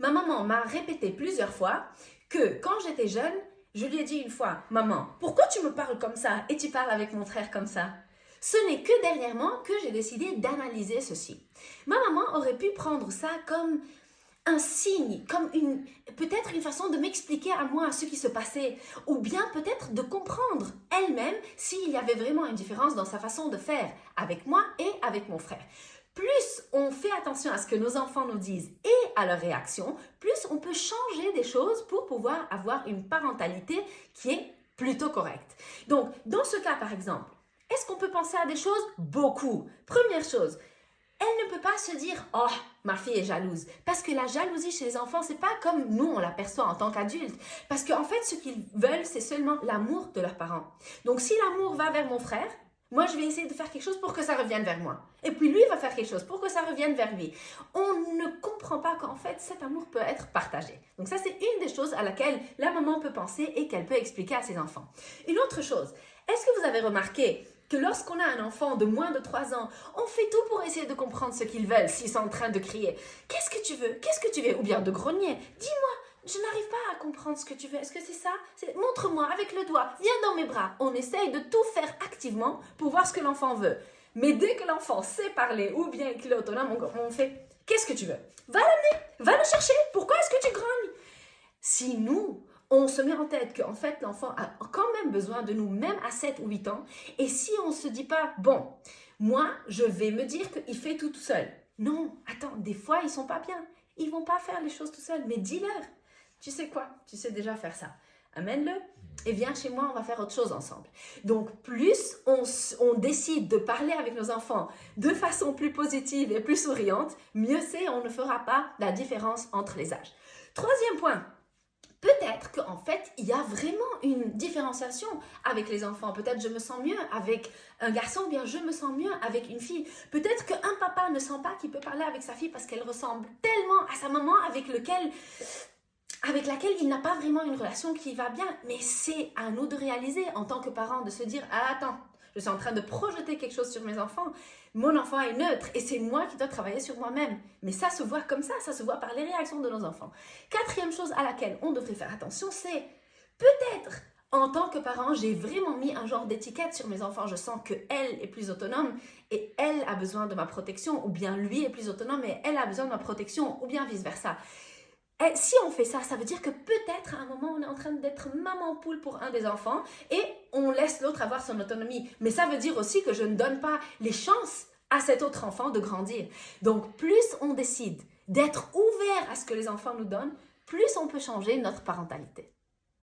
Ma maman m'a répété plusieurs fois que quand j'étais jeune, je lui ai dit une fois, maman, pourquoi tu me parles comme ça et tu parles avec mon frère comme ça? Ce n'est que dernièrement que j'ai décidé d'analyser ceci. Ma maman aurait pu prendre ça comme un signe, comme peut-être une façon de m'expliquer à moi ce qui se passait, ou bien peut-être de comprendre elle-même s'il y avait vraiment une différence dans sa façon de faire avec moi et avec mon frère. Plus on fait attention à ce que nos enfants nous disent et à leurs réactions, plus on peut changer des choses pour pouvoir avoir une parentalité qui est plutôt correcte. Donc, dans ce cas, par exemple, est-ce qu'on peut penser à des choses? Beaucoup. Première chose, elle ne peut pas se dire « Oh, ma fille est jalouse ». Parce que la jalousie chez les enfants, c'est pas comme nous, on l'aperçoit en tant qu'adultes. Parce qu'en fait, ce qu'ils veulent, c'est seulement l'amour de leurs parents. Donc, si l'amour va vers mon frère, moi, je vais essayer de faire quelque chose pour que ça revienne vers moi. Et puis, lui va faire quelque chose pour que ça revienne vers lui. On ne comprend pas qu'en fait, cet amour peut être partagé. Donc, ça, c'est une des choses à laquelle la maman peut penser et qu'elle peut expliquer à ses enfants. Une autre chose, est-ce que vous avez remarqué que lorsqu'on a un enfant de moins de 3 ans, on fait tout pour essayer de comprendre ce qu'ils veulent s'ils sont en train de crier « Qu'est-ce que tu veux? Qu'est-ce que tu veux ?» ou bien de grogner « Dis-moi, je n'arrive pas à comprendre ce que tu veux. Est-ce que c'est ça? Montre-moi avec le doigt. Viens dans mes bras. » On essaye de tout faire activement pour voir ce que l'enfant veut. Mais dès que l'enfant sait parler ou bien qu'il est autonome, on fait « Qu'est-ce que tu veux? Va l'amener, va le chercher. Pourquoi est-ce que tu grognes? » Si nous, on se met en tête qu'en fait, l'enfant a quand même besoin de nous, même à 7 ou 8 ans. Et si on ne se dit pas, bon, moi, je vais me dire qu'il fait tout seul. Non, attends, des fois, ils ne sont pas bien. Ils ne vont pas faire les choses tout seuls. Mais dis-leur, tu sais quoi? Tu sais déjà faire ça. Amène-le et viens chez moi, on va faire autre chose ensemble. Donc, plus on décide de parler avec nos enfants de façon plus positive et plus souriante, mieux c'est, on ne fera pas la différence entre les âges. Troisième point. Peut-être qu'en fait, il y a vraiment une différenciation avec les enfants. Peut-être je me sens mieux avec un garçon, ou bien je me sens mieux avec une fille. Peut-être qu'un papa ne sent pas qu'il peut parler avec sa fille parce qu'elle ressemble tellement à sa maman avec laquelle il n'a pas vraiment une relation qui va bien. Mais c'est à nous de réaliser en tant que parents, de se dire « Ah, attends, je suis en train de projeter quelque chose sur mes enfants. Mon enfant est neutre et c'est moi qui dois travailler sur moi-même. » Mais ça se voit comme ça se voit par les réactions de nos enfants. Quatrième chose à laquelle on devrait faire attention, c'est peut-être, en tant que parent, j'ai vraiment mis un genre d'étiquette sur mes enfants. Je sens qu'elle est plus autonome et elle a besoin de ma protection, ou bien lui est plus autonome et elle a besoin de ma protection, ou bien vice-versa. Et si on fait ça, ça veut dire que peut-être à un moment, on est en train d'être maman poule pour un des enfants et on laisse l'autre avoir son autonomie. Mais ça veut dire aussi que je ne donne pas les chances à cet autre enfant de grandir. Donc, plus on décide d'être ouvert à ce que les enfants nous donnent, plus on peut changer notre parentalité.